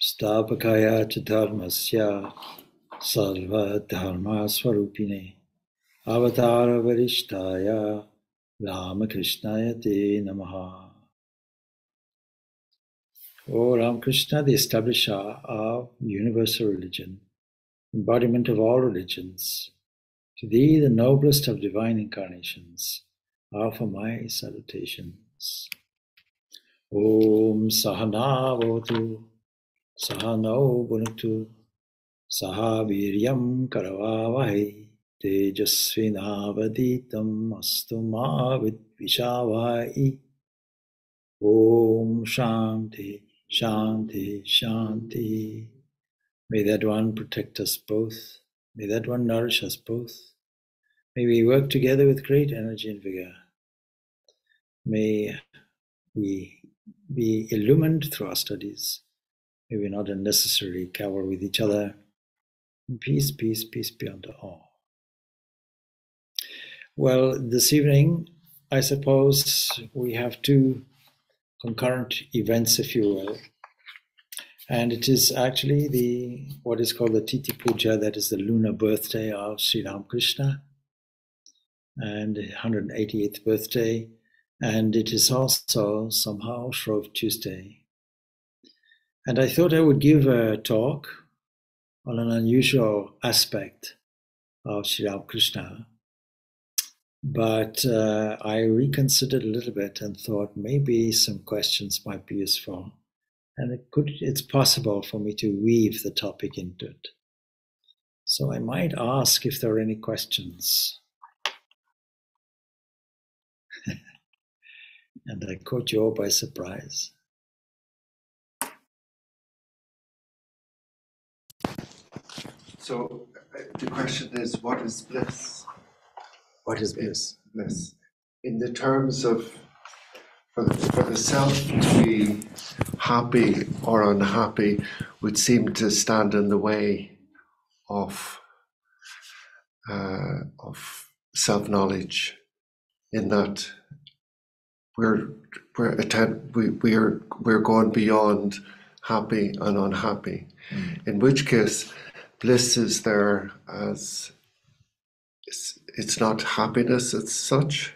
Sthapakaya cha dharmasya sarva dharma swarupine avatara varishtaya Ramakrishnaya te namaha. O Ramakrishna, the establisher of universal religion, embodiment of all religions, to thee, the noblest of divine incarnations, offer my salutations. Om Sahana Votu Sahano Bhunaktu Saha Viryam Karavavahe Tejasvinavaditam Astu Ma Vidvishavai. Om Shanti Shanti Shanti. May that one protect us both. May that one nourish us both. May we work together with great energy and vigor. May we be illumined through our studies. May we not unnecessarily cower with each other. Peace, peace, peace be unto all. Well, this evening, I suppose we have two concurrent events, if you will. And it is actually what is called the Tithi Puja, that is the lunar birthday of Sri Ramakrishna, and 188th birthday. And it is also somehow Shrove Tuesday. And I thought I would give a talk on an unusual aspect of Sri Ramakrishna. But I reconsidered a little bit and thought maybe some questions might be useful. And it's possible for me to weave the topic into it. So I might ask if there are any questions. And I caught you all by surprise. So the question is, what is bliss? What is bliss? Bliss. In the terms of, for the self to be happy or unhappy would seem to stand in the way of self-knowledge, in that we're going beyond happy and unhappy. In which case, bliss is there as it's not happiness as such.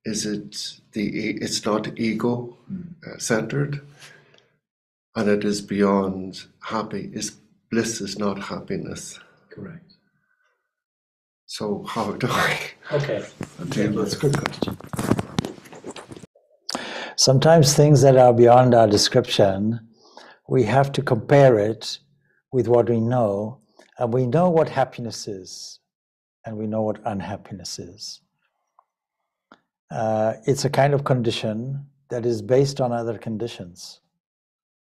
It's not ego centered, and it is beyond happy. Bliss is not happiness. Correct. So how do I? Okay, that's a good question. Sometimes things that are beyond our description, we have to compare it with what we know, and we know what happiness is, and we know what unhappiness is. It's a kind of condition that is based on other conditions.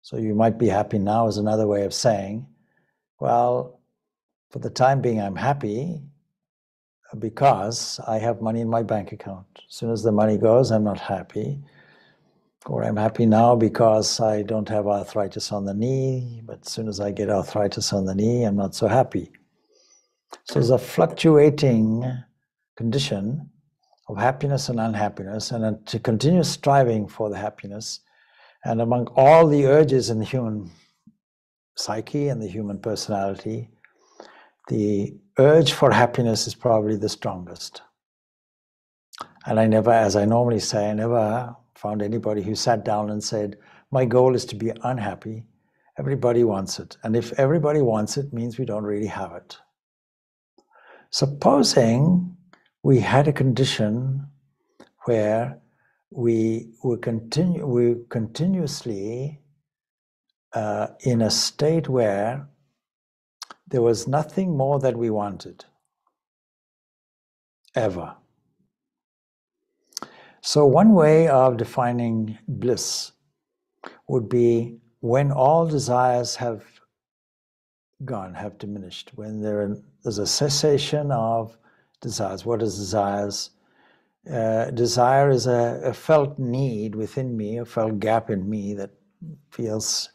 So you might be happy now is another way of saying, well, for the time being, I'm happy because I have money in my bank account. As soon as the money goes, I'm not happy. Or I'm happy now because I don't have arthritis on the knee, but as soon as I get arthritis on the knee, I'm not so happy. So there's a fluctuating condition of happiness and unhappiness, and a continuous striving for the happiness. And among all the urges in the human psyche and the human personality, the urge for happiness is probably the strongest. And I never, as I normally say, I never found anybody who sat down and said, my goal is to be unhappy. Everybody wants it. And if everybody wants it, means we don't really have it. Supposing we had a condition where we were continuously in a state where there was nothing more that we wanted, ever. So one way of defining bliss would be when all desires have gone, have diminished, when there's a cessation of desires. What is desires? Desire is a felt need within me, a felt gap in me that feels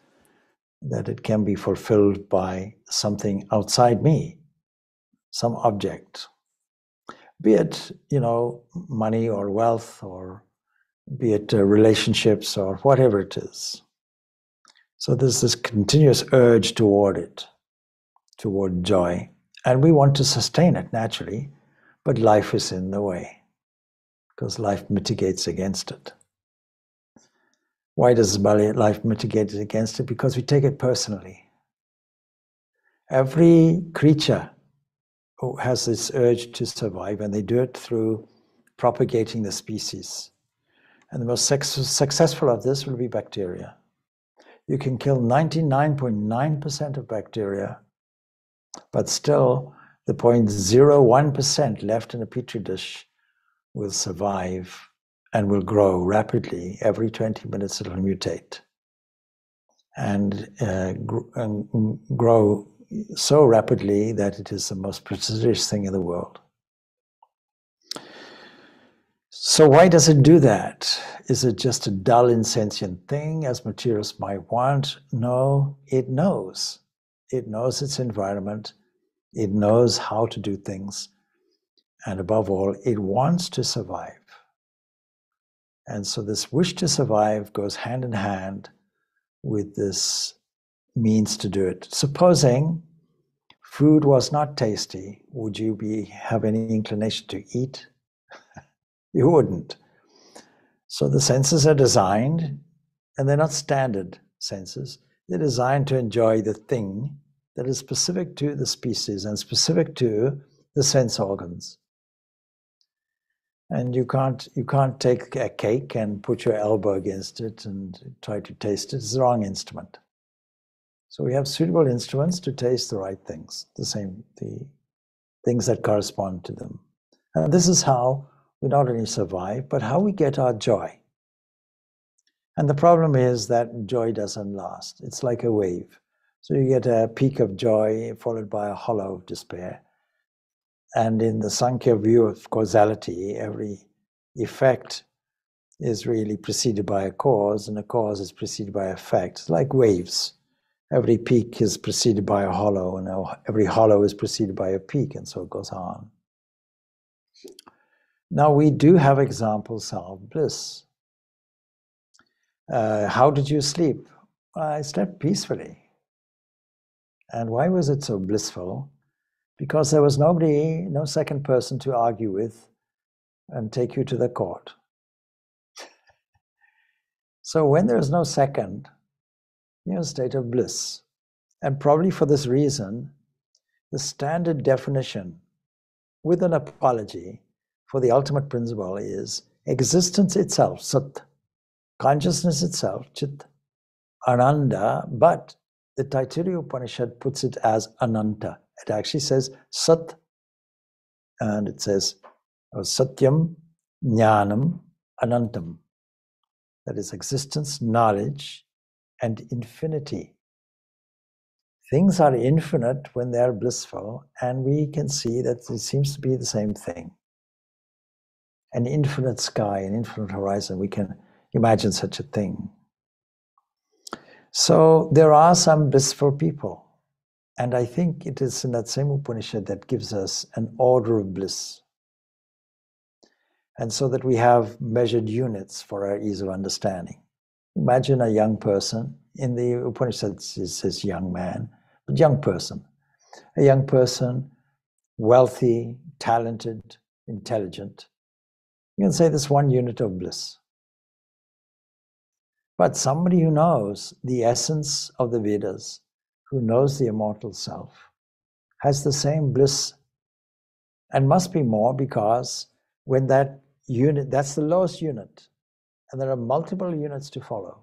that it can be fulfilled by something outside me, some object, be it, money or wealth, or be it relationships or whatever it is. So there's this continuous urge toward it, toward joy, and we want to sustain it naturally, but life is in the way because life mitigates against it. Why does life mitigate against it? Because we take it personally. Every creature has this urge to survive, and they do it through propagating the species. And the most successful of this will be bacteria. You can kill 99.9% of bacteria, but still the 0.01% left in a petri dish will survive and will grow rapidly. Every 20 minutes it will mutate and grow so rapidly that it is the most prestigious thing in the world. So why does it do that? Is it just a dull, insentient thing as materials might want? No, it knows. It knows its environment. It knows how to do things. And above all, it wants to survive. And so this wish to survive goes hand in hand with this means to do it. Supposing food was not tasty, would you have any inclination to eat? You wouldn't. So the senses are designed, and they're not standard senses. They're designed to enjoy the thing that is specific to the species and specific to the sense organs. And you can't take a cake and put your elbow against it and try to taste it. It's the wrong instrument. So we have suitable instruments to taste the right things, the things that correspond to them. And this is how we not only survive, but how we get our joy. And the problem is that joy doesn't last. It's like a wave. So you get a peak of joy followed by a hollow of despair. And in the Sankhya view of causality, every effect is really preceded by a cause, and a cause is preceded by effect. It's like waves. Every peak is preceded by a hollow, and every hollow is preceded by a peak, and so it goes on. Now, we do have examples of bliss. How did you sleep? I slept peacefully. And why was it so blissful? Because there was no second person to argue with and take you to the court. So when there is no second, you're in a state of bliss. And probably for this reason, the standard definition with an apology for the ultimate principle is existence itself, sat, consciousness itself, chit, ananda, but the Taittiriya Upanishad puts it as ananta. It actually says sat, and it says satyam, jnanam, anantam. That is existence, knowledge, and infinity. Things are infinite when they are blissful, and we can see that it seems to be the same thing. An infinite sky, an infinite horizon, we can imagine such a thing. So there are some blissful people, and I think it is in that same Upanishad that gives us an order of bliss. And so that we have measured units for our ease of understanding. Imagine a young person. In the Upanishad it says young man, but young person. A young person, wealthy, talented, intelligent. You can say this one unit of bliss. But somebody who knows the essence of the Vedas, who knows the immortal self, has the same bliss and must be more, because when that unit, that's the lowest unit, and there are multiple units to follow.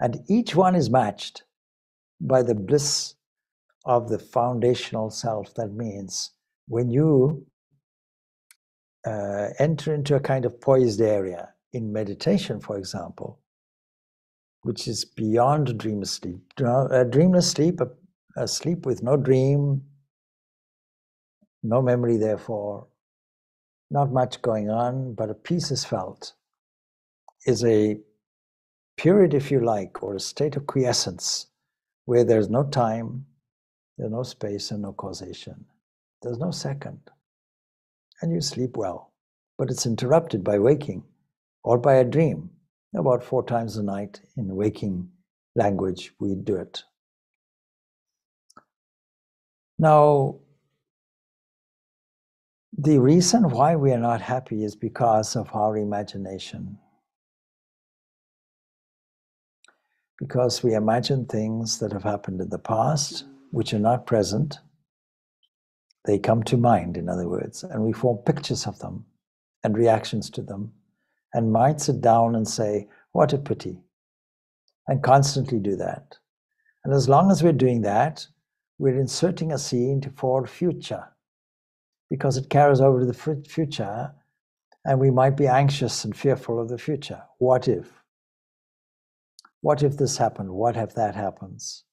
And each one is matched by the bliss of the foundational self. That means when you enter into a kind of poised area in meditation, for example, which is beyond dreamless sleep. A dreamless sleep, a sleep with no dream, no memory therefore, not much going on, but a peace is felt, is a period, if you like, or a state of quiescence where there's no time, there's no space and no causation. There's no second. And you sleep well. But it's interrupted by waking or by a dream. About 4 times a night in waking language, we do it. Now, the reason why we are not happy is because of our imagination. Because we imagine things that have happened in the past, which are not present. They come to mind, in other words, and we form pictures of them and reactions to them, and might sit down and say, what a pity, and constantly do that. And as long as we're doing that, we're inserting a scene for future, because it carries over to the future, and we might be anxious and fearful of the future. What if? What if this happened? What if that happens?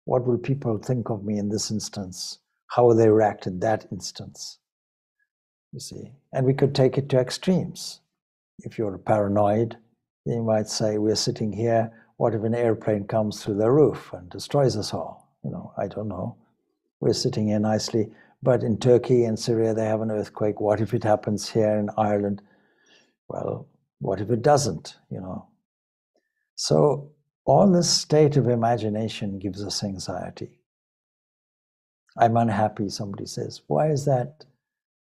What will people think of me in this instance? How will they react in that instance? You see, and we could take it to extremes. If you're paranoid, you might say, we're sitting here, what if an airplane comes through the roof and destroys us all? I don't know. We're sitting here nicely, but in Turkey and Syria, they have an earthquake. What if it happens here in Ireland? Well, what if it doesn't, So all this state of imagination gives us anxiety. I'm unhappy, somebody says. Why is that?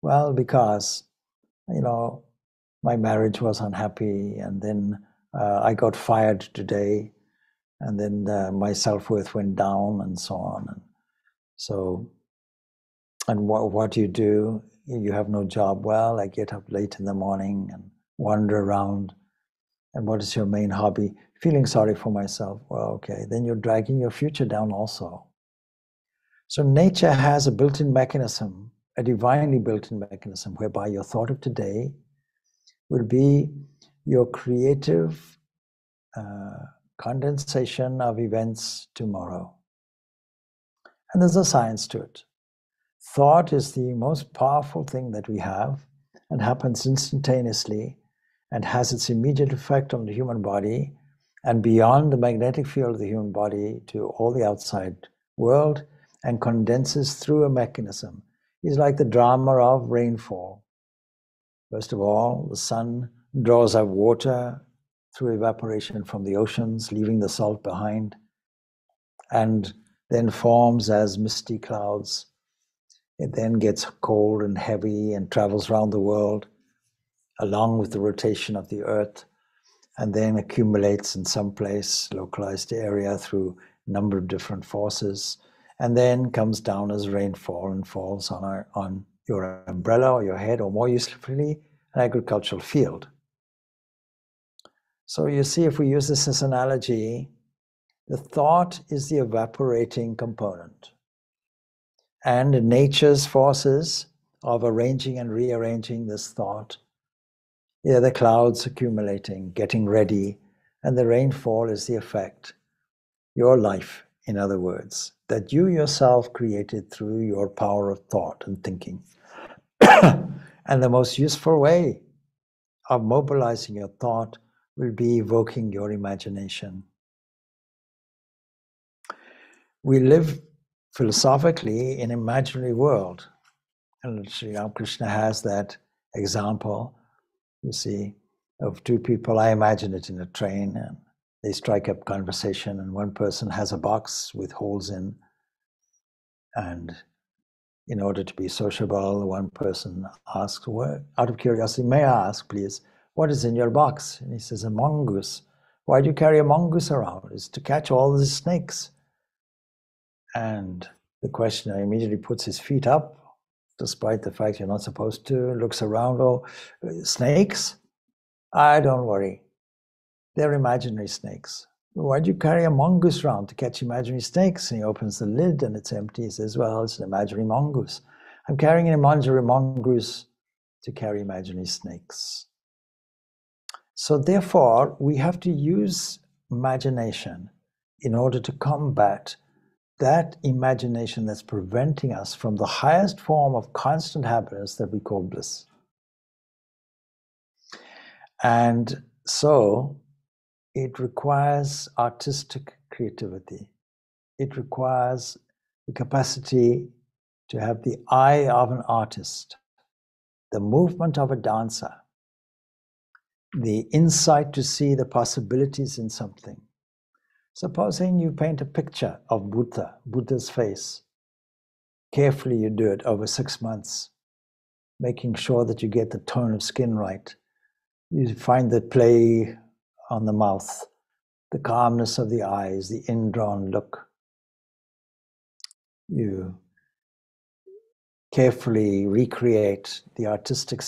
Well, because, my marriage was unhappy, and then I got fired today, and then my self-worth went down, and so on. And so, and what do? You have no job. Well, I get up late in the morning and wander around. And what is your main hobby? Feeling sorry for myself. Well, okay, then you're dragging your future down also. So nature has a built-in mechanism, a divinely built-in mechanism, whereby your thought of today will be your creative condensation of events tomorrow. And there's a science to it. Thought is the most powerful thing that we have, and happens instantaneously, and has its immediate effect on the human body, and beyond the magnetic field of the human body to all the outside world, and condenses through a mechanism. It's like the drama of rainfall. First of all, the sun draws out water through evaporation from the oceans, leaving the salt behind, and then forms as misty clouds. It then gets cold and heavy and travels around the world along with the rotation of the earth, and then accumulates in some place, localized area, through a number of different forces, and then comes down as rainfall and falls on your umbrella or your head, or more usefully, an agricultural field. So you see, if we use this as an analogy, the thought is the evaporating component. And nature's forces of arranging and rearranging this thought, the clouds accumulating, getting ready, and the rainfall is the effect. Your life, in other words, that you yourself created through your power of thought and thinking. And the most useful way of mobilizing your thought will be evoking your imagination. We live philosophically in an imaginary world. And Sri Ramakrishna has that example, you see, of 2 people. I imagine it in a train, and they strike up conversation, and one person has a box with holes in, and in order to be sociable, one person asks, out of curiosity, may I ask, please, what is in your box? And he says, a mongoose. Why do you carry a mongoose around? It's to catch all the snakes. And the questioner immediately puts his feet up, despite the fact you're not supposed to, looks around, oh, snakes? Don't worry. They're imaginary snakes. Why do you carry a mongoose around? To catch imaginary snakes? And he opens the lid and it's empty. He says, well, it's an imaginary mongoose. I'm carrying an imaginary mongoose to carry imaginary snakes. So therefore, we have to use imagination in order to combat that imagination that's preventing us from the highest form of constant happiness that we call bliss. And so it requires artistic creativity. It requires the capacity to have the eye of an artist, the movement of a dancer, the insight to see the possibilities in something. Supposing you paint a picture of Buddha's face. Carefully you do it over 6 months, making sure that you get the tone of skin right. You find the play on the mouth, the calmness of the eyes, the indrawn look. You carefully recreate the artistic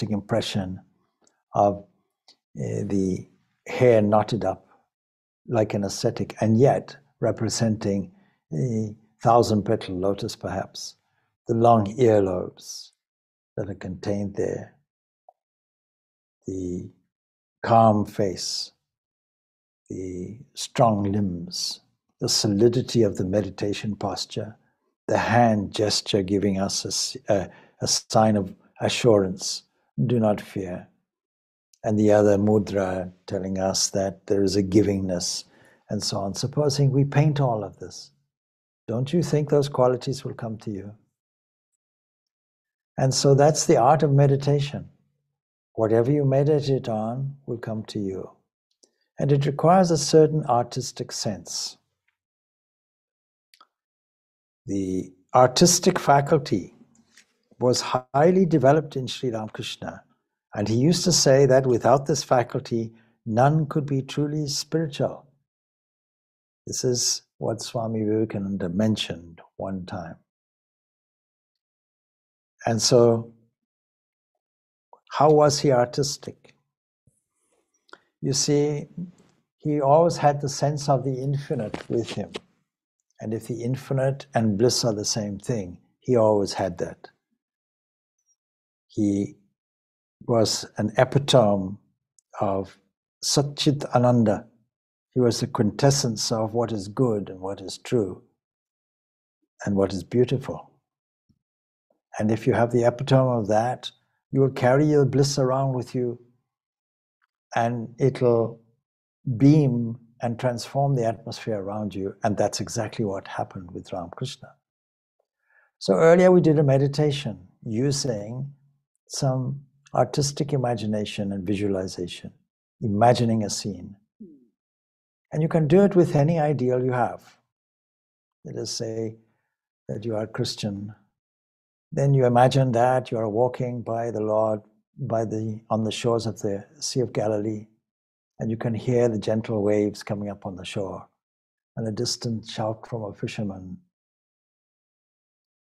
impression of the hair knotted up like an ascetic, and yet representing a 1,000-petal lotus perhaps, the long earlobes that are contained there, the calm face, the strong limbs, the solidity of the meditation posture, the hand gesture giving us a sign of assurance, do not fear, and the other mudra telling us that there is a givingness, and so on. Supposing we paint all of this, don't you think those qualities will come to you? And so that's the art of meditation. Whatever you meditate on will come to you. And it requires a certain artistic sense. The artistic faculty was highly developed in Sri Ramakrishna. And he used to say that without this faculty, none could be truly spiritual. This is what Swami Vivekananda mentioned one time. And so, how was he artistic? You see, he always had the sense of the infinite with him. And if the infinite and bliss are the same thing, he always had that. He was an epitome of Satchit Ananda. He was the quintessence of what is good and what is true and what is beautiful. And if you have the epitome of that, you will carry your bliss around with you, and it'll beam and transform the atmosphere around you. And that's exactly what happened with Ramakrishna. So earlier we did a meditation using some artistic imagination and visualization, imagining a scene. And you can do it with any ideal you have. Let us say that you are Christian. Then you imagine that you are walking by the Lord on the shores of the Sea of Galilee, and you can hear the gentle waves coming up on the shore and a distant shout from a fisherman.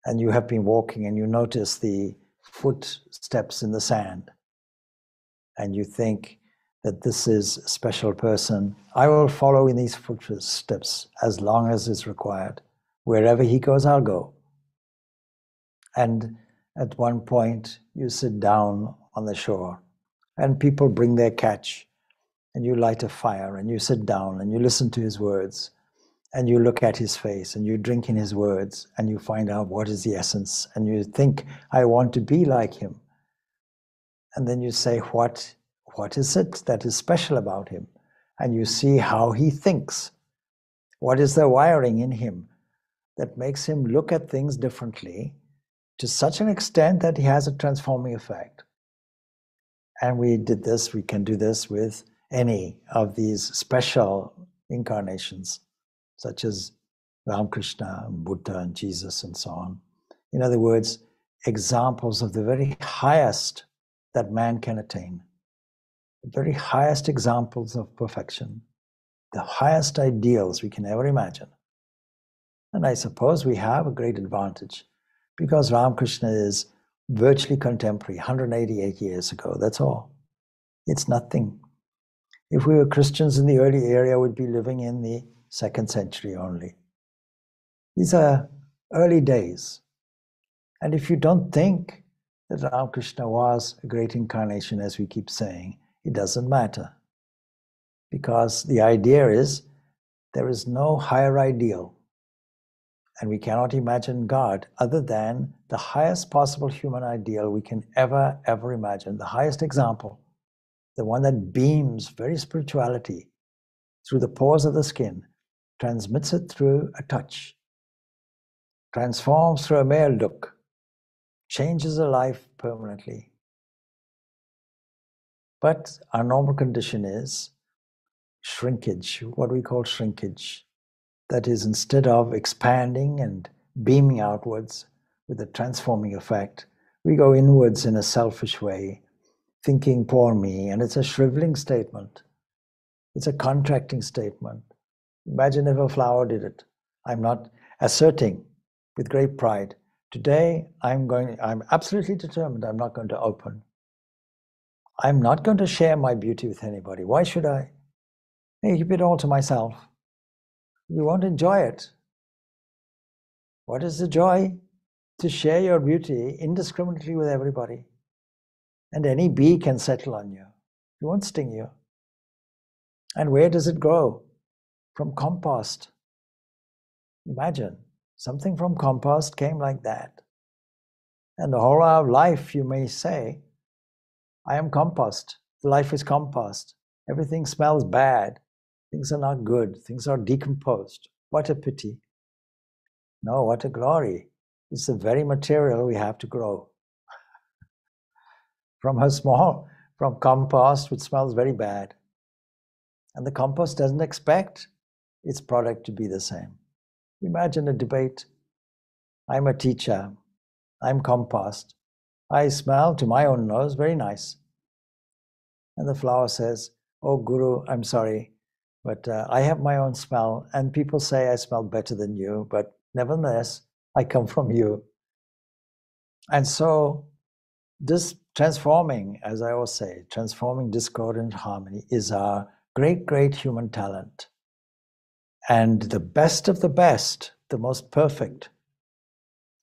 And you have been walking and you notice the footsteps in the sand, and you think that this is a special person. I will follow in these footsteps as long as is required. Wherever he goes, I'll go. And at one point, you sit down on the shore, and people bring their catch, and you light a fire, and you sit down, and you listen to his words, and you look at his face, and you drink in his words, and you find out what is the essence, and you think, I want to be like him. And then you say, what is it that is special about him? And you see how he thinks. What is the wiring in him that makes him look at things differently to such an extent that he has a transforming effect? And we did this, we can do this with any of these special incarnations, such as Ramakrishna, and Buddha, and Jesus, and so on. In other words, examples of the very highest that man can attain, the very highest examples of perfection, the highest ideals we can ever imagine. And I suppose we have a great advantage because Ramakrishna is virtually contemporary, 188 years ago, that's all. It's nothing. If we were Christians in the early era, we'd be living in the 2nd century only. These are early days. And if you don't think that Ramakrishna was a great incarnation, as we keep saying, it doesn't matter. Because the idea is there is no higher ideal And we cannot imagine God other than the highest possible human ideal we can ever imagine, the highest example, the one that beams very spirituality through the pores of the skin, transmits it through a touch, transforms through a mere look, changes a life permanently. But our normal condition is shrinkage, what we call shrinkage. That is, instead of expanding and beaming outwards with a transforming effect, we go inwards in a selfish way, thinking, poor me, and it's a shriveling statement. It's a contracting statement. Imagine if a flower did it. I'm not asserting with great pride, today I'm absolutely determined I'm not going to open. I'm not going to share my beauty with anybody. Why should I? I keep it all to myself. You won't enjoy it. What is the joy? To share your beauty indiscriminately with everybody. And any bee can settle on you. It won't sting you. And where does it grow? From compost. Imagine, something from compost came like that. And the whole of life, you may say, I am compost. Life is compost. Everything smells bad. Things are not good. Things are decomposed. What a pity. No, what a glory. It's the very material we have to grow. From compost, which smells very bad. And the compost doesn't expect its product to be the same. Imagine a debate. I'm a teacher. I'm compost. I smell to my own nose very nice. And the flower says, oh, Guru, I'm sorry, but I have my own smell, and people say I smell better than you, but nevertheless, I come from you. And so this transforming, as I always say, transforming discord into harmony is our great, great human talent. And the best of the best, the most perfect,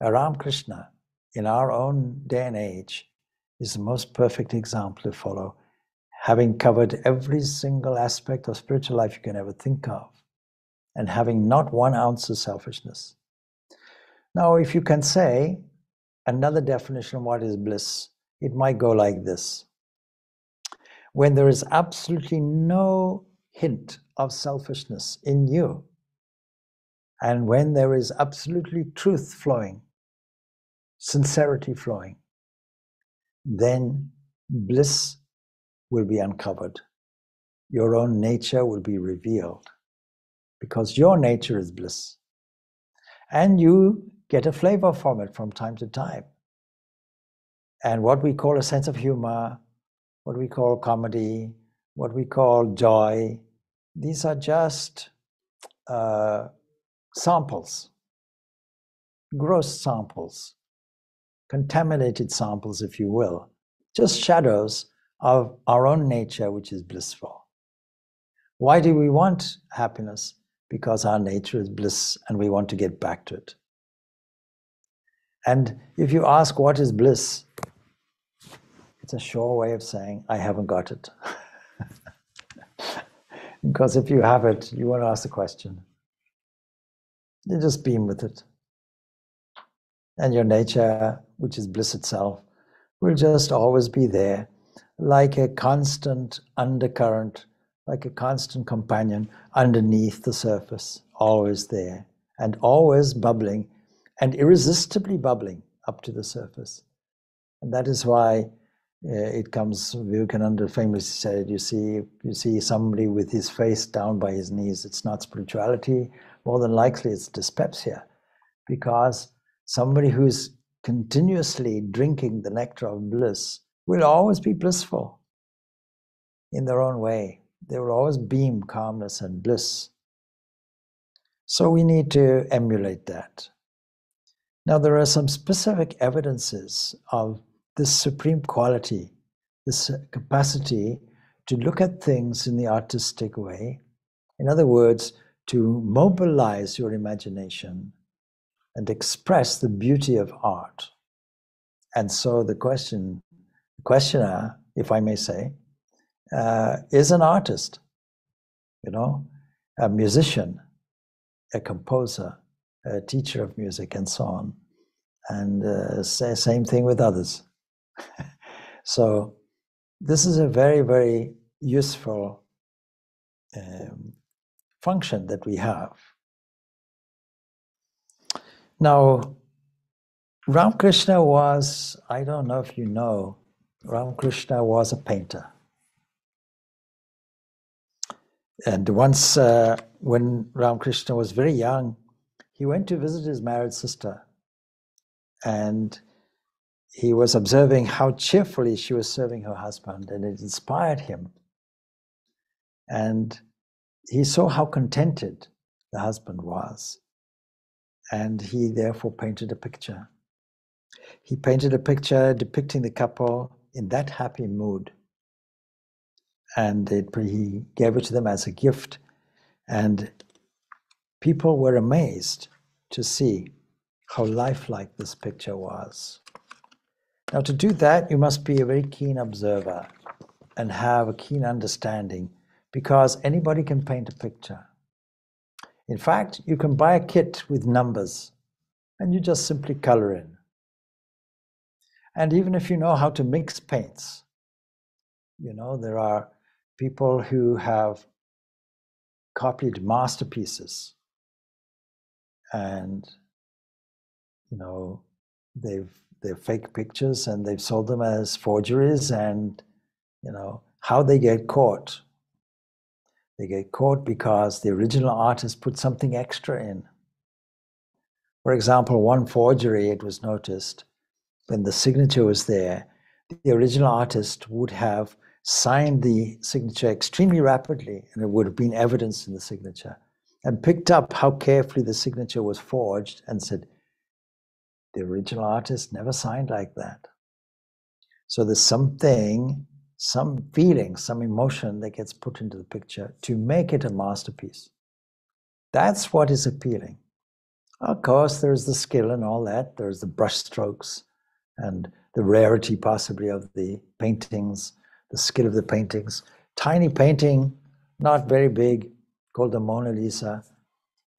Ramakrishna, in our own day and age, is the most perfect example to follow, having covered every single aspect of spiritual life you can ever think of, and having not 1 ounce of selfishness. Now, if you can say another definition of what is bliss, it might go like this. When there is absolutely no hint of selfishness in you, and when there is absolutely truth flowing, sincerity flowing, then bliss will be uncovered. Your own nature will be revealed, because your nature is bliss. And you get a flavor from it from time to time. And what we call a sense of humor, what we call comedy, what we call joy, these are just samples, gross samples, contaminated samples, if you will, just shadows of our own nature, which is blissful. Why do we want happiness? Because our nature is bliss and we want to get back to it. And if you ask what is bliss, it's a sure way of saying, I haven't got it. Because if you have it, you won't ask the question. You just beam with it. And your nature, which is bliss itself, will just always be there, like a constant undercurrent, like a constant companion underneath the surface, always there, and always bubbling, and irresistibly bubbling up to the surface. And that is why it comes, Vivekananda famously said, you see somebody with his face down by his knees, it's not spirituality, more than likely it's dyspepsia, because somebody who's continuously drinking the nectar of bliss will always be blissful in their own way. They will always beam calmness and bliss. So we need to emulate that. Now, there are some specific evidences of this supreme quality, this capacity to look at things in the artistic way. In other words, to mobilize your imagination and express the beauty of art. And so the questioner, if I may say, is an artist, a musician, a composer, a teacher of music, and so on. And same thing with others. So this is a very, very useful function that we have. Now, Ramakrishna was, I don't know if you know, Ramakrishna was a painter. And once, when Ramakrishna was very young, he went to visit his married sister. And he was observing how cheerfully she was serving her husband, and it inspired him. And he saw how contented the husband was. And he therefore painted a picture. He painted a picture depicting the couple in that happy mood. And he gave it to them as a gift. And people were amazed to see how lifelike this picture was. Now, to do that, you must be a very keen observer and have a keen understanding, because anybody can paint a picture. In fact, you can buy a kit with numbers and you just simply color in. And even if you know how to mix paints, you know, there are people who have copied masterpieces and, you know, they're fake pictures and they've sold them as forgeries, and, you know, how they get caught. They get caught because the original artist put something extra in. For example, one forgery, it was noticed, when the signature was there, the original artist would have signed the signature extremely rapidly, and it would have been evidenced in the signature, and picked up how carefully the signature was forged and said, the original artist never signed like that. So there's something, some feeling, some emotion that gets put into the picture to make it a masterpiece. That's what is appealing. Of course, there's the skill and all that. There's the brush strokes and the rarity possibly of the paintings, the skill of the paintings. Tiny painting, not very big, called the Mona Lisa,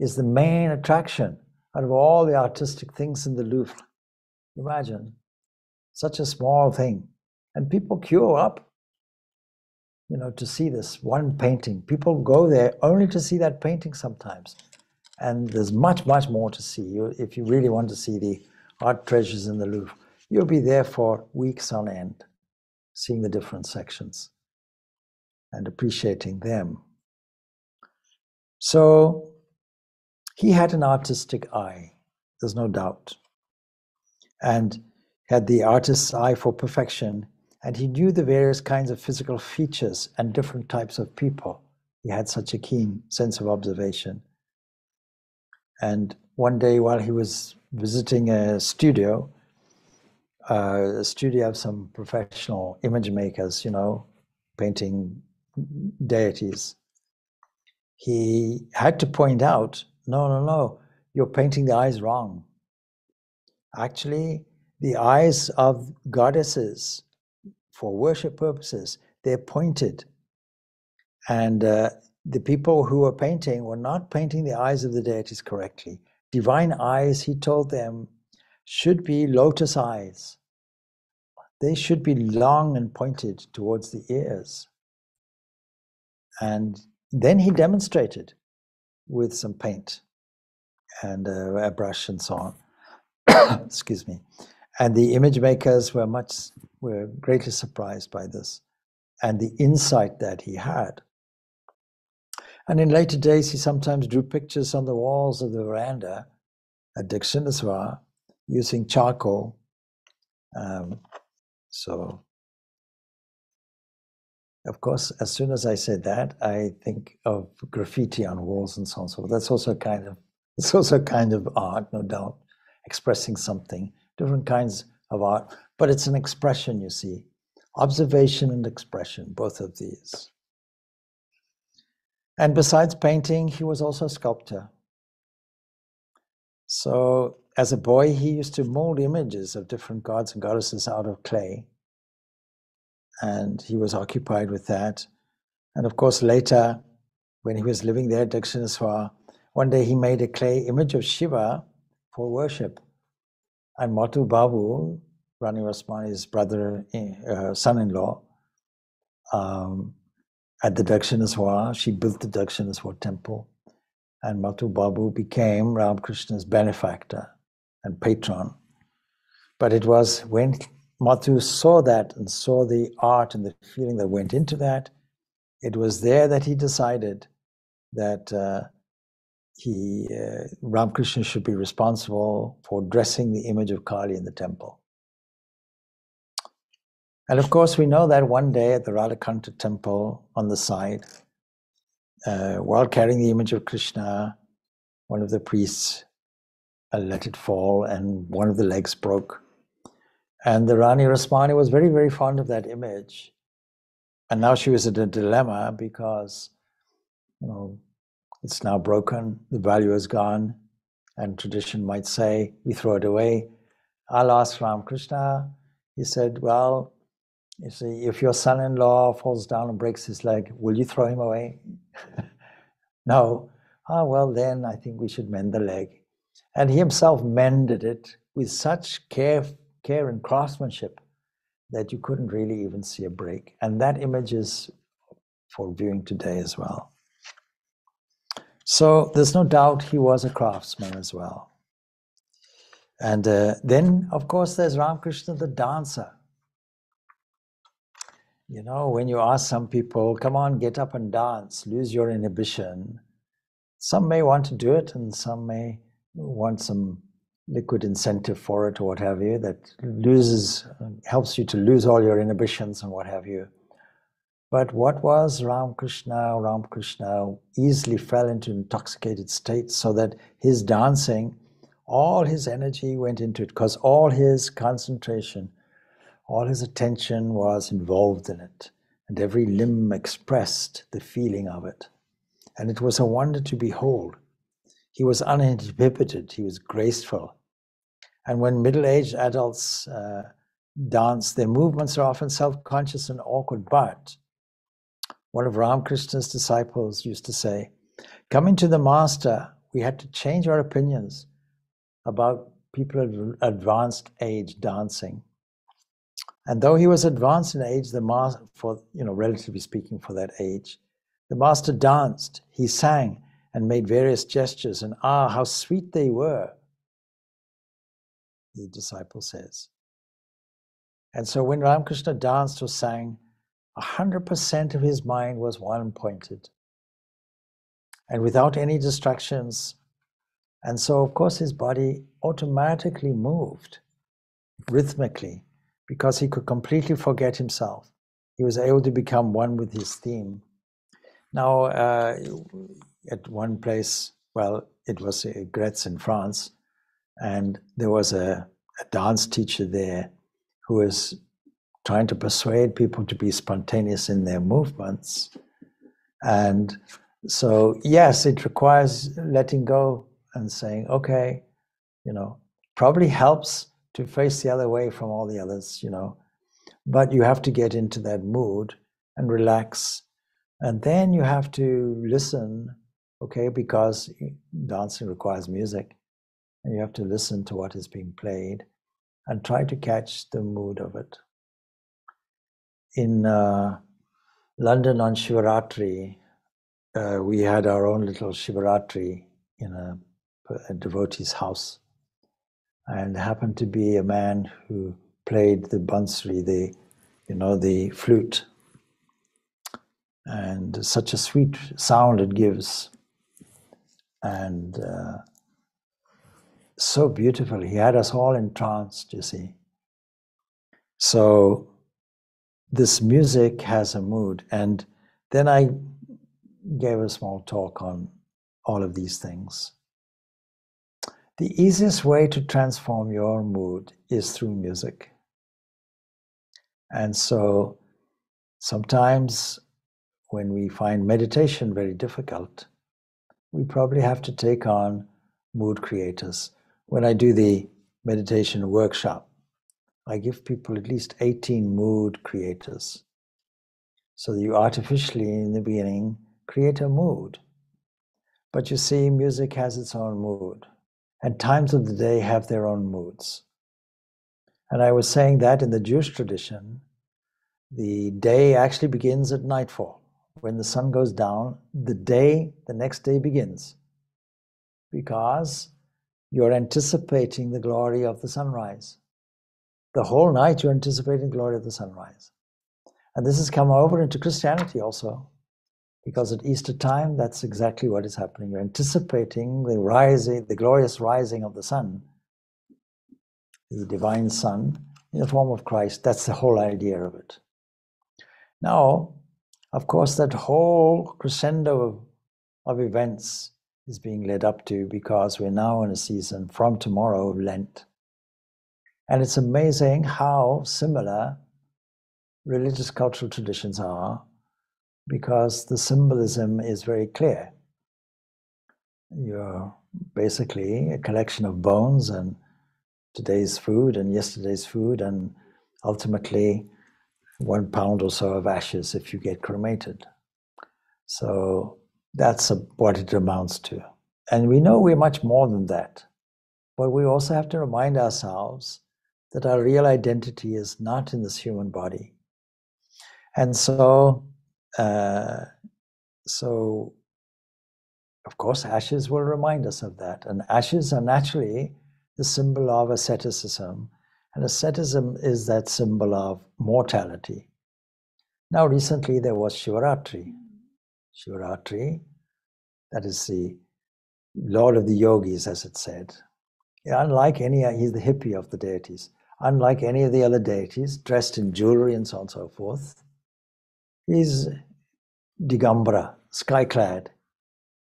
is the main attraction out of all the artistic things in the Louvre. Imagine, such a small thing. And people queue up, you know, to see this one painting. People go there only to see that painting sometimes. And there's much, much more to see. If you really want to see the art treasures in the Louvre, you'll be there for weeks on end, seeing the different sections and appreciating them. So he had an artistic eye, there's no doubt, and had the artist's eye for perfection, and he knew the various kinds of physical features and different types of people. He had such a keen sense of observation. And one day while he was visiting a studio of some professional image makers, you know, painting deities, he had to point out, no, you're painting the eyes wrong. Actually, the eyes of goddesses, for worship purposes, they're pointed. And the people who were painting were not painting the eyes of the deities correctly. Divine eyes, he told them, should be lotus eyes. They should be long and pointed towards the ears. And then he demonstrated with some paint and a brush and so on. Excuse me. And the image makers were greatly surprised by this and the insight that he had. And in later days, he sometimes drew pictures on the walls of the veranda at Dakshinaswar using charcoal. So, of course, as soon as I said that, I think of graffiti on walls and so on. So that's also kind of art, no doubt, expressing something, different kinds of art, but it's an expression, you see, observation and expression, both of these. And besides painting, he was also a sculptor. So as a boy, he used to mold images of different gods and goddesses out of clay. And he was occupied with that. And of course, later, when he was living there at Dakshinaswar, One day he made a clay image of Shiva for worship. And Matu Babu, Rani Rasmani's brother, son-in-law, at the Dakshinaswar, she built the Dakshinaswar temple. And Matu Babu became Ramakrishna's benefactor and patron. But it was when Matu saw that and saw the art and the feeling that went into that, it was there that he decided that Ramakrishna should be responsible for dressing the image of Kali in the temple. And of course, we know that one day at the Radhakanta temple on the side, while carrying the image of Krishna, one of the priests let it fall and one of the legs broke. And the Rani Rasmani was very, very fond of that image. And now she was in a dilemma because, it's now broken, the value is gone, and tradition might say, we throw it away. I'll ask Ramakrishna. He said, well, you see, if your son-in-law falls down and breaks his leg, will you throw him away? No. Well, then I think we should mend the leg. And he himself mended it with such care and craftsmanship that you couldn't really even see a break. And that image is for viewing today as well. So there's no doubt he was a craftsman as well. And then, of course, there's Ramakrishna the dancer. When you ask some people, come on, get up and dance, lose your inhibition, some may want to do it and some may want some liquid incentive for it or what have you, that helps you to lose all your inhibitions and what have you. But what was Ramakrishna? Ramakrishna easily fell into intoxicated states so that his dancing, all his energy went into it because all his concentration, all his attention was involved in it, and every limb expressed the feeling of it. And it was a wonder to behold. He was uninhibited, he was graceful. And when middle-aged adults dance, their movements are often self-conscious and awkward, but one of Ramakrishna's disciples used to say, coming to the master, we had to change our opinions about people of advanced age dancing. And though he was advanced in age, the master, relatively speaking for that age, the master danced, he sang and made various gestures, and how sweet they were, the disciple says. And so when Ramakrishna danced or sang, 100% of his mind was one-pointed and without any distractions. And so, of course, his body automatically moved rhythmically because he could completely forget himself. He was able to become one with his theme. Now, at one place, it was Gretz in France, and there was a dance teacher there who was trying to persuade people to be spontaneous in their movements. And so, yes, it requires letting go and saying, okay, probably helps to face the other way from all the others, but you have to get into that mood and relax. And then you have to listen, okay, because dancing requires music, and you have to listen to what is being played and try to catch the mood of it. In London on Shivaratri, we had our own little Shivaratri in a devotee's house. And there happened to be a man who played the bansuri, the flute. And such a sweet sound it gives. And so beautiful. He had us all entranced, you see. So this music has a mood. And then I gave a small talk on all of these things. The easiest way to transform your mood is through music. And so sometimes when we find meditation very difficult, we probably have to take on mood creators. When I do the meditation workshop, I give people at least 18 mood creators. So you artificially, in the beginning, create a mood. But you see, music has its own mood, and times of the day have their own moods. And I was saying that in the Jewish tradition, the day actually begins at nightfall. When the sun goes down, the next day begins, because you're anticipating the glory of the sunrise. The whole night you're anticipating the glory of the sunrise. And this has come over into Christianity also, because at Easter time, that's exactly what is happening. You're anticipating the rising, the glorious rising of the sun, the divine sun, in the form of Christ. That's the whole idea of it. Now, of course, that whole crescendo of events is being led up to, because we're now in a season from tomorrow of Lent. And it's amazing how similar religious cultural traditions are, because the symbolism is very clear. You're basically a collection of bones and today's food and yesterday's food, and ultimately 1 pound or so of ashes if you get cremated. So that's what it amounts to. And we know we're much more than that. But we also have to remind ourselves that our real identity is not in this human body. And so of course, ashes will remind us of that. And ashes are naturally the symbol of asceticism. And asceticism is that symbol of mortality. Now, recently there was Shivaratri. Shivaratri, that is the Lord of the Yogis, as it said. Unlike any, he's the hippie of the deities. Unlike any of the other deities, dressed in jewelry and so on and so forth, he's Digambara, sky-clad,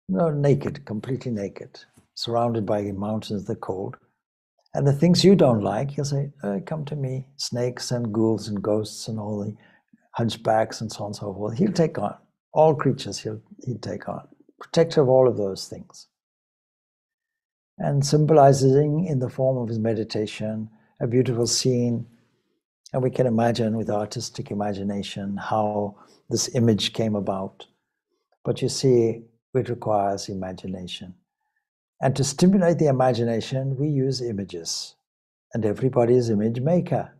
naked, completely naked, surrounded by mountains, the cold. And the things you don't like, he'll say, come to me, snakes and ghouls and ghosts and all the hunchbacks and so on and so forth. He'll take on. All creatures he'd take on. Protector of all of those things. And symbolizing in the form of his meditation a beautiful scene. And we can imagine with artistic imagination how this image came about. But you see, it requires imagination. And to stimulate the imagination, we use images. And everybody is image maker.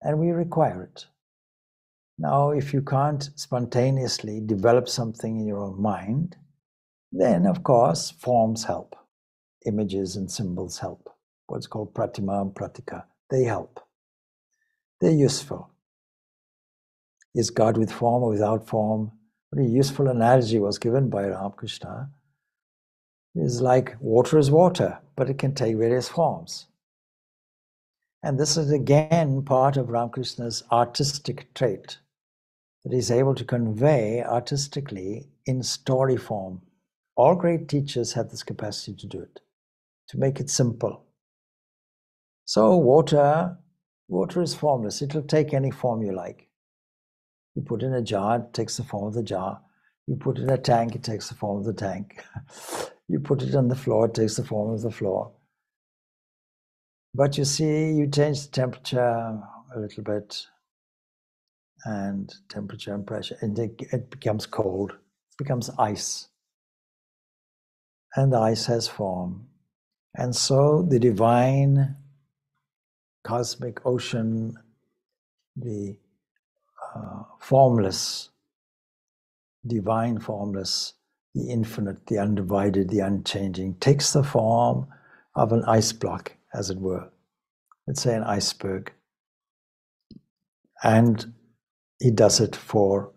And we require it. Now, if you can't spontaneously develop something in your own mind, then, of course, forms help. Images and symbols help. What's called pratima and pratika. They help. They're useful. Is God with form or without form? A very useful analogy was given by Ramakrishna. It's like water is water, but it can take various forms. And this is again part of Ramakrishna's artistic trait, that he's able to convey artistically in story form. All great teachers have this capacity to do it, to make it simple. So water is formless. It'll take any form you like. You put in a jar, it takes the form of the jar. You put it in a tank, it takes the form of the tank. You put it on the floor, it takes the form of the floor. But you see, you change the temperature a little bit, and temperature and pressure, and it becomes cold, it becomes ice. And the ice has form. And so the divine cosmic ocean, the formless, divine formless, the infinite, the undivided, the unchanging, takes the form of an ice block, as it were. Let's say an iceberg. And he does it for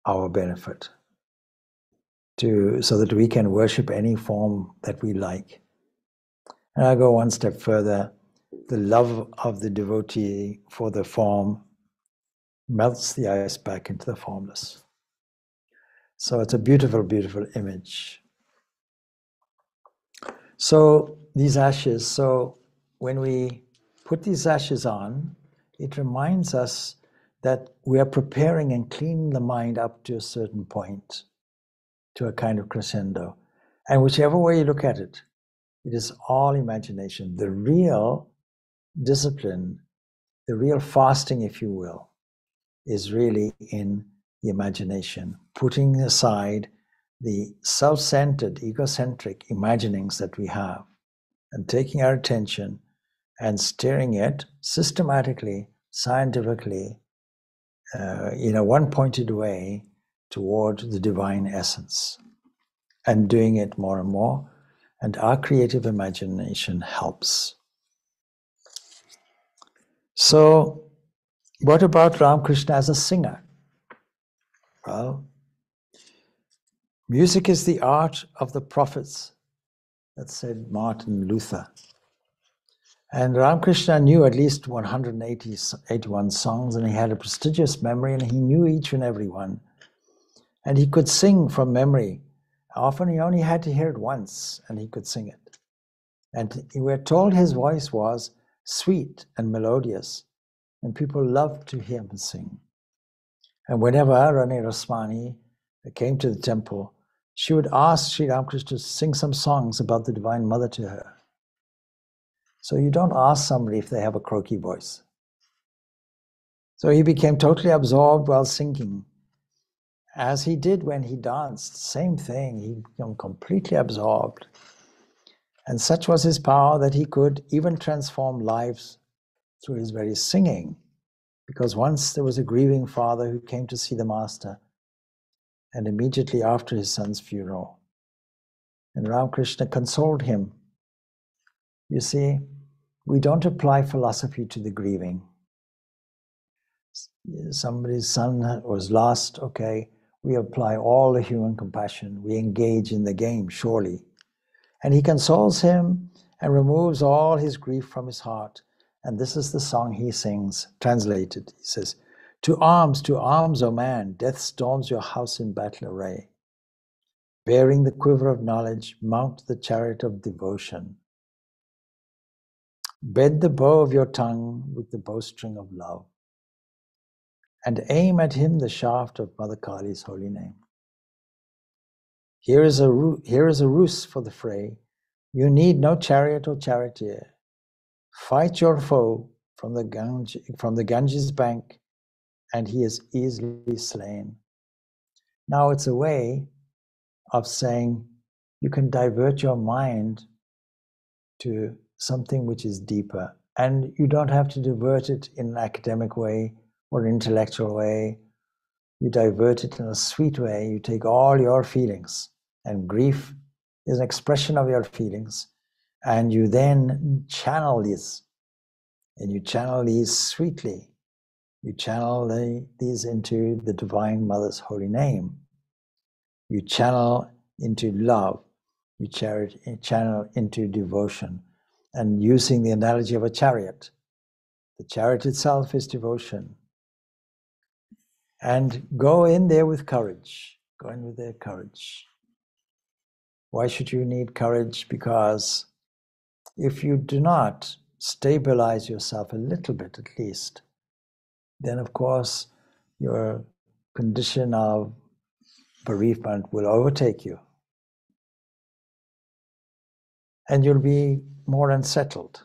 our benefit, so that we can worship any form that we like. And I go one step further. The love of the devotee for the form melts the ice back into the formless. So it's a beautiful, beautiful image. So these ashes, so when we put these ashes on, it reminds us that we are preparing and cleaning the mind up to a certain point, to a kind of crescendo. And whichever way you look at it, it is all imagination. The real discipline, the real fasting, if you will, is really in the imagination, putting aside the self-centered, egocentric imaginings that we have, and taking our attention and steering it systematically, scientifically, in a one-pointed way toward the divine essence, and doing it more and more, and our creative imagination helps. So, what about Ramakrishna as a singer? Well, music is the art of the prophets, that said Martin Luther. And Ramakrishna knew at least 181 songs, and he had a prestigious memory, and he knew each and every one. And he could sing from memory. Often he only had to hear it once, and he could sing it. And we're told his voice was sweet and melodious, and people loved to hear him sing. And whenever Rani Rasmani came to the temple, she would ask Sri Ramakrishna to sing some songs about the Divine Mother to her. So you don't ask somebody if they have a croaky voice. So he became totally absorbed while singing, as he did when he danced. Same thing, he became completely absorbed. And such was his power that he could even transform lives through his very singing. Because once there was a grieving father who came to see the master, and immediately after his son's funeral. And Ramakrishna consoled him. You see, we don't apply philosophy to the grieving. Somebody's son was lost, okay, we apply all the human compassion. We engage in the game, surely. And he consoles him and removes all his grief from his heart. And this is the song he sings, translated. He says, to arms, O man, death storms your house in battle array. Bearing the quiver of knowledge, mount the chariot of devotion. Bed the bow of your tongue with the bowstring of love, and aim at him the shaft of Mother Kali's holy name. Here is a ruse for the fray. You need no chariot or charioteer. Fight your foe from the Ganges bank, and he is easily slain. Now it's a way of saying you can divert your mind to something which is deeper, and you don't have to divert it in an academic way or an intellectual way. You divert it in a sweet way. You take all your feelings, and grief is an expression of your feelings, and you then channel these, and you channel these sweetly. You channel these into the Divine Mother's holy name. You channel into love. You channel into devotion. And using the analogy of a chariot, the chariot itself is devotion. And go in there with courage. Go in with their courage. Why should you need courage? Because if you do not stabilize yourself a little bit at least, then of course your condition of bereavement will overtake you. And you'll be more unsettled.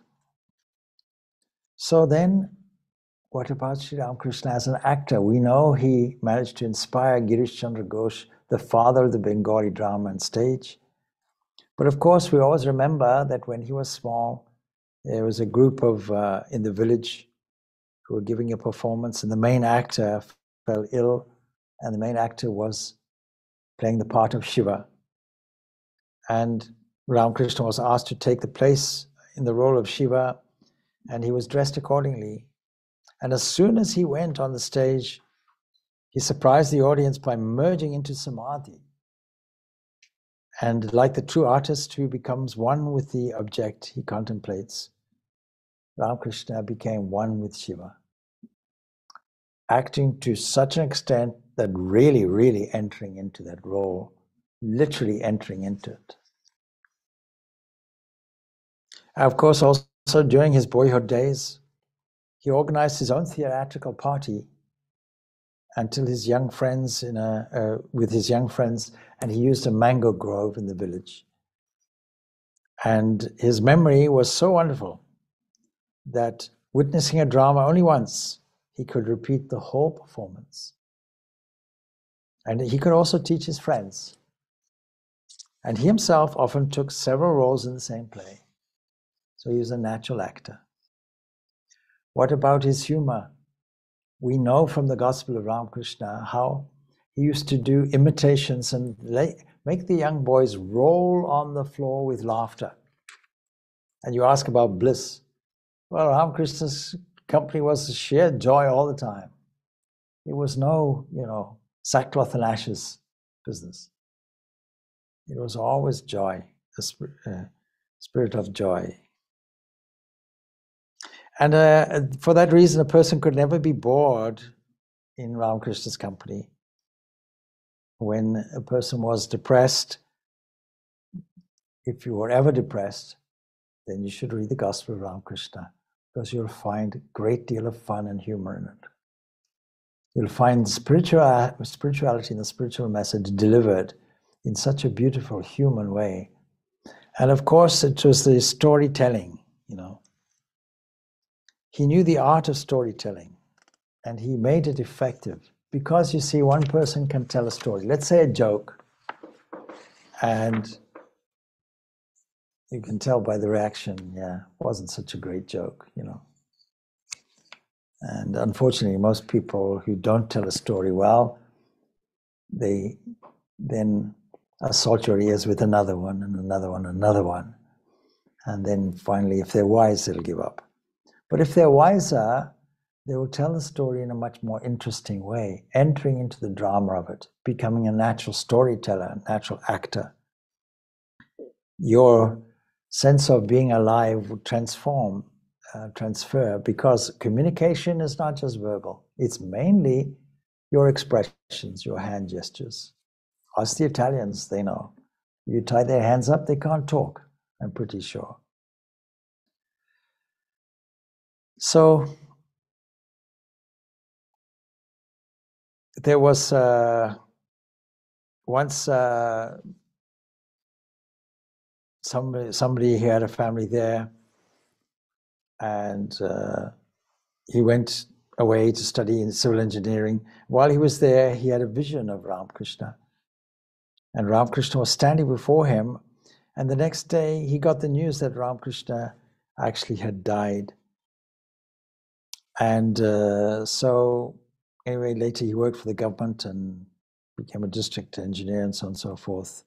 So then, what about Sri Ramakrishna as an actor? We know he managed to inspire Girish Chandra Ghosh, the father of the Bengali drama and stage. But of course, we always remember that when he was small, there was a group of in the village who were giving a performance, and the main actor fell ill, and the main actor was playing the part of Shiva. And Ramakrishna was asked to take the place in the role of Shiva, and he was dressed accordingly. And as soon as he went on the stage, he surprised the audience by merging into samadhi. And like the true artist who becomes one with the object he contemplates, Ramakrishna became one with Shiva, acting to such an extent that really entering into that role, literally entering into it. Of course, also during his boyhood days, he organized his own theatrical party until his young friends with his young friends, and he used a mango grove in the village. And his memory was so wonderful that witnessing a drama only once, he could repeat the whole performance. And he could also teach his friends. And he himself often took several roles in the same play. So he was a natural actor. What about his humor? We know from the Gospel of Ramakrishna how he used to do imitations and make the young boys roll on the floor with laughter. And you ask about bliss. Well, Ramakrishna's company was sheer joy all the time. It was no, sackcloth and ashes business. It was always joy, a spirit of joy. And for that reason, a person could never be bored in Ramakrishna's company. When a person was depressed, if you were ever depressed, then you should read the Gospel of Ramakrishna, because you'll find a great deal of fun and humor in it. You'll find spirituality and the spiritual message delivered in such a beautiful human way. And of course, it was the storytelling, He knew the art of storytelling, and he made it effective. Because you see, one person can tell a story. Let's say a joke, and you can tell by the reaction, it wasn't such a great joke, And unfortunately, most people who don't tell a story well, they then assault your ears with another one and another one and another one. And then finally, if they're wise, they'll give up. But if they're wiser, they will tell the story in a much more interesting way, entering into the drama of it, becoming a natural storyteller, a natural actor. Your sense of being alive would transfer, because communication is not just verbal. It's mainly your expressions, your hand gestures. Ask the Italians, they know. You tie their hands up, they can't talk, I'm pretty sure. So there was once somebody who had a family there, and he went away to study in civil engineering. While he was there, he had a vision of Ramakrishna. And Ramakrishna was standing before him, and the next day he got the news that Ramakrishna actually had died. And so anyway, later he worked for the government and became a district engineer and so on and so forth.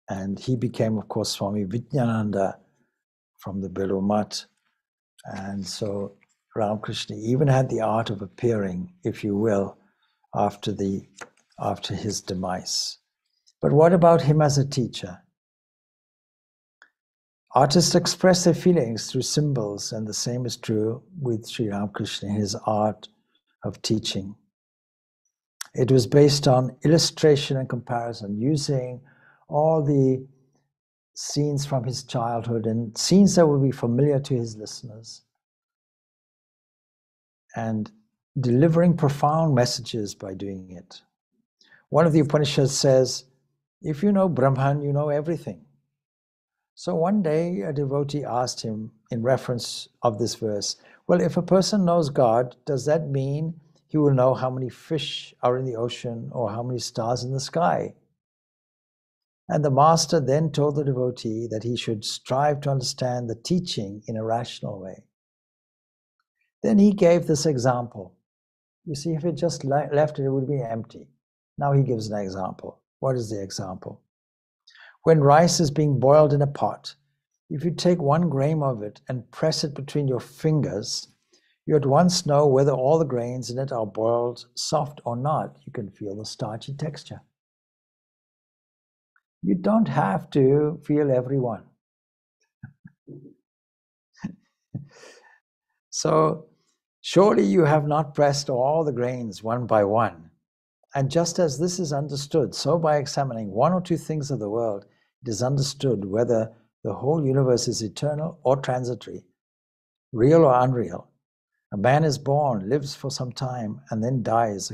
And he became, of course, Swami Purnananda from the Belu Math. And so Ramakrishna even had the art of appearing, if you will, after his demise. But what about him as a teacher? Artists express their feelings through symbols, and the same is true with Sri Ramakrishna, his art of teaching. It was based on illustration and comparison, using all the scenes from his childhood and scenes that would be familiar to his listeners, and delivering profound messages by doing it. One of the Upanishads says, if you know Brahman, you know everything. So one day a devotee asked him in reference of this verse, well, if a person knows God, does that mean he will know how many fish are in the ocean or how many stars in the sky? And the master then told the devotee that he should strive to understand the teaching in a rational way. Then he gave this example. You see, if it just left it, it would be empty. Now he gives an example. What is the example? When rice is being boiled in a pot, if you take 1 grain of it and press it between your fingers, you at once know whether all the grains in it are boiled soft or not. You can feel the starchy texture. You don't have to feel every one. So surely you have not pressed all the grains one by one. And just as this is understood, so by examining 1 or 2 things of the world, it is understood whether the whole universe is eternal or transitory, real or unreal. A man is born, lives for some time, and then dies.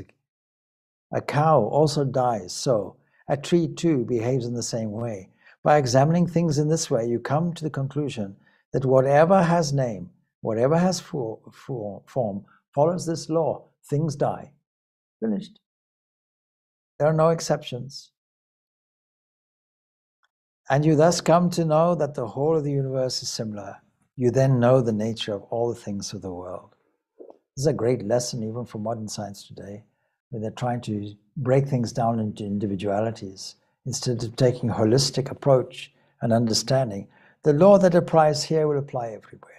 A cow also dies. So a tree too behaves in the same way. By examining things in this way, you come to the conclusion that whatever has name, whatever has form, follows this law. Things die. Finished. There are no exceptions. And you thus come to know that the whole of the universe is similar. You then know the nature of all the things of the world. This is a great lesson even for modern science today, when they're trying to break things down into individualities. Instead of taking a holistic approach and understanding, the law that applies here will apply everywhere.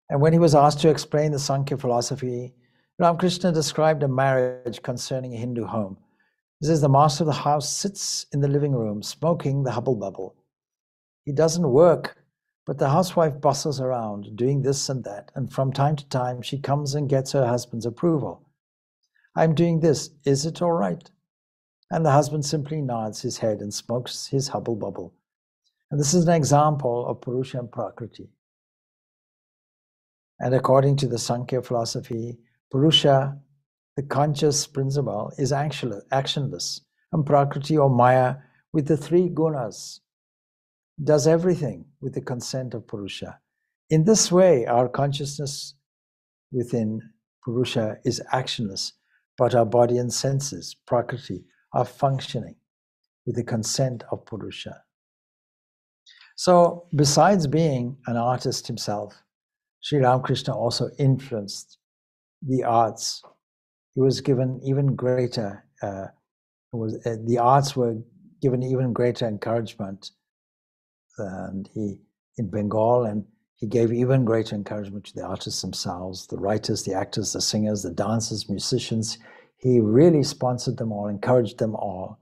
And when he was asked to explain the Sankhya philosophy, Ramakrishna described a marriage concerning a Hindu home. He says the master of the house sits in the living room smoking the hubble bubble. He doesn't work, but the housewife bustles around doing this and that, and from time to time she comes and gets her husband's approval. I'm doing this, is it all right? And the husband simply nods his head and smokes his hubble bubble. And this is an example of Purusha and Prakriti. And according to the Sankhya philosophy, Purusha, the conscious principle, is actionless, and Prakriti or Maya, with the three gunas, does everything with the consent of Purusha. In this way, our consciousness within Purusha is actionless, but our body and senses, Prakriti, are functioning with the consent of Purusha. So, besides being an artist himself, Sri Ramakrishna also influenced the arts. He was given even greater, the arts were given even greater encouragement, and in Bengal, and he gave even greater encouragement to the artists themselves, the writers, the actors, the singers, the dancers, musicians. He really sponsored them all, encouraged them all.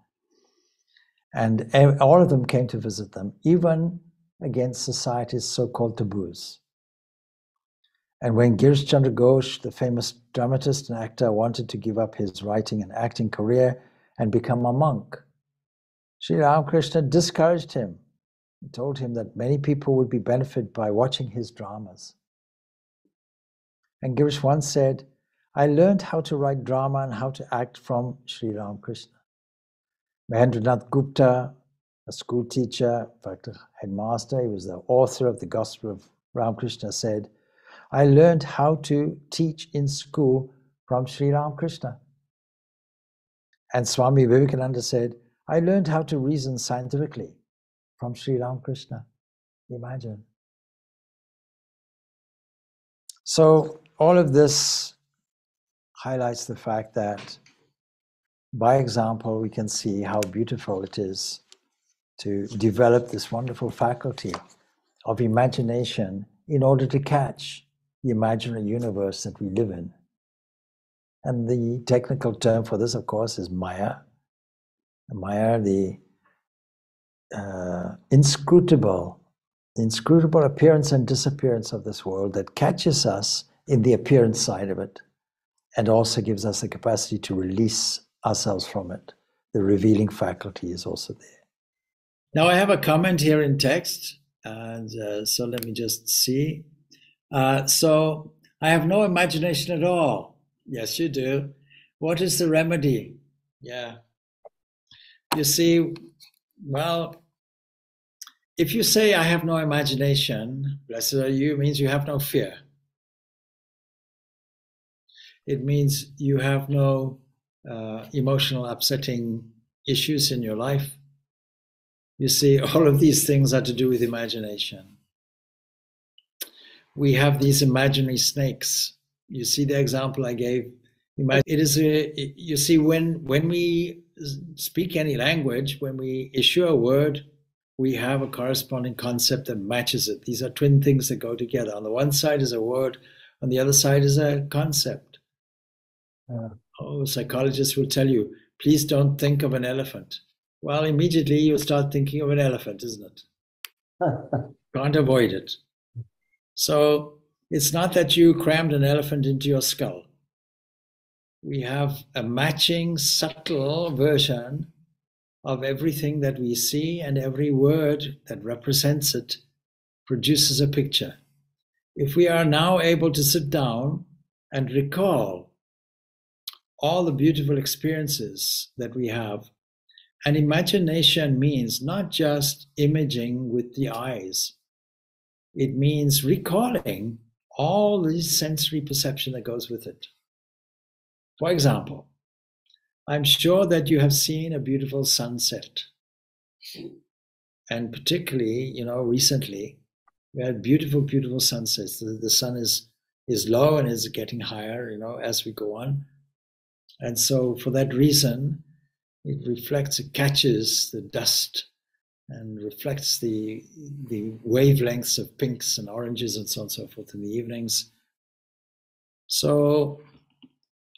And all of them came to visit them, even against society's so-called taboos. And when Girish Chandra Ghosh, the famous dramatist and actor, wanted to give up his writing and acting career and become a monk, Sri Ramakrishna discouraged him. He told him that many people would be benefited by watching his dramas. And Girish once said, I learned how to write drama and how to act from Sri Ramakrishna. Mahendranath Gupta, a school teacher, in fact, a headmaster, he was the author of the Gospel of Ramakrishna, said, I learned how to teach in school from Sri Ramakrishna. And Swami Vivekananda said, I learned how to reason scientifically from Sri Ramakrishna. Imagine. So all of this highlights the fact that by example, we can see how beautiful it is to develop this wonderful faculty of imagination in order to catch the imaginary universe that we live in. And the technical term for this, of course, is Maya. Maya, the inscrutable appearance and disappearance of this world that catches us in the appearance side of it and also gives us the capacity to release ourselves from it. The revealing faculty is also there. Now I have a comment here in text, and so let me just see. So I have no imagination at all. Yes, you do. What is the remedy? Yeah. You see, well, if you say I have no imagination, blessed are you, means you have no fear. It means you have no emotional upsetting issues in your life. You see, all of these things are to do with imagination. We have these imaginary snakes. You see the example I gave. It is you see, when we speak any language, when we issue a word, we have a corresponding concept that matches it. These are twin things that go together. On the one side is a word, on the other side is a concept. Psychologists will tell you, please don't think of an elephant. Well, immediately you'll start thinking of an elephant, isn't it? Can't avoid it. So it's not that you crammed an elephant into your skull. We have a matching, subtle version of everything that we see, and every word that represents it produces a picture. If we are now able to sit down and recall all the beautiful experiences that we have, and imagination means not just imaging with the eyes. It means recalling all the sensory perception that goes with it. For example, I'm sure that you have seen a beautiful sunset. And particularly, recently, we had beautiful, beautiful sunsets. The sun is low and is getting higher, as we go on. And so for that reason, it reflects, it catches the dust and reflects the wavelengths of pinks and oranges and so on and so forth in the evenings. So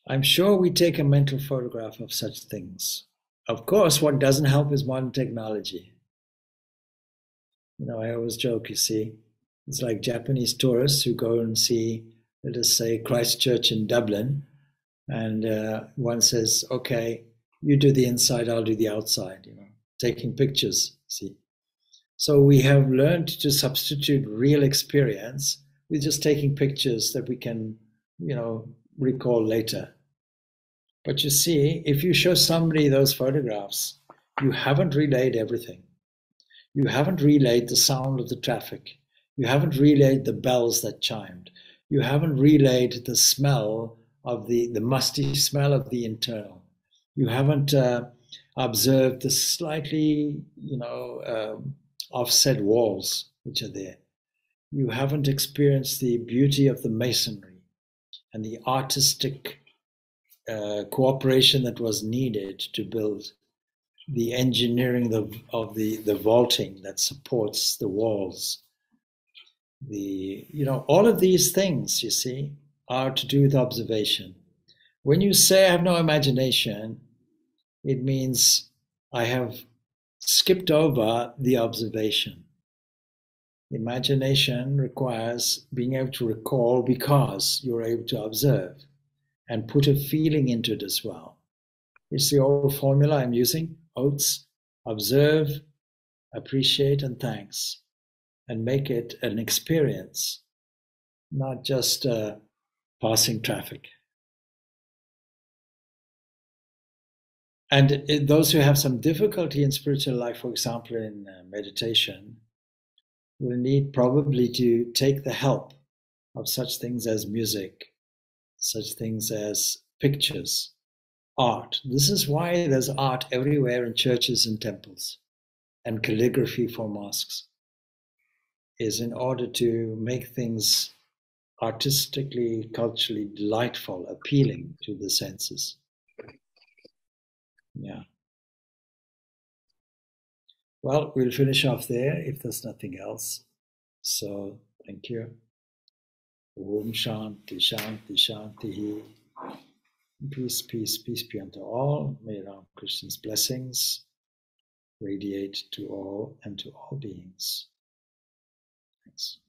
I'm sure we take a mental photograph of such things. Of course, what doesn't help is modern technology. I always joke, you see, it's like Japanese tourists who go and see, let us say, Christchurch in Dublin, and one says, okay, you do the inside, I'll do the outside, taking pictures, see. So we have learned to substitute real experience with just taking pictures that we can, recall later. But you see, if you show somebody those photographs, you haven't relayed everything. You haven't relayed the sound of the traffic. You haven't relayed the bells that chimed. You haven't relayed the smell of the musty smell of the internal. You haven't observed the slightly, offset walls which are there. You haven't experienced the beauty of the masonry and the artistic cooperation that was needed to build the engineering of the vaulting that supports the walls. All of these things, you see, are to do with observation. When you say I have no imagination, it means I have skipped over the observation. Imagination requires being able to recall because you're able to observe and put a feeling into it as well. It's the old formula I'm using, Oates: observe, appreciate, and thanks, and make it an experience, not just passing traffic. And those who have some difficulty in spiritual life, for example, in meditation, will need probably to take the help of such things as music, such things as pictures, art. This is why there's art everywhere in churches and temples, and calligraphy for mosques, is in order to make things artistically, culturally delightful, appealing to the senses. Yeah. Well, we'll finish off there if there's nothing else. So, thank you. Om Shanti, Shanti, Shanti. Peace, peace, peace be unto all. May Ramakrishna's blessings radiate to all and to all beings. Thanks.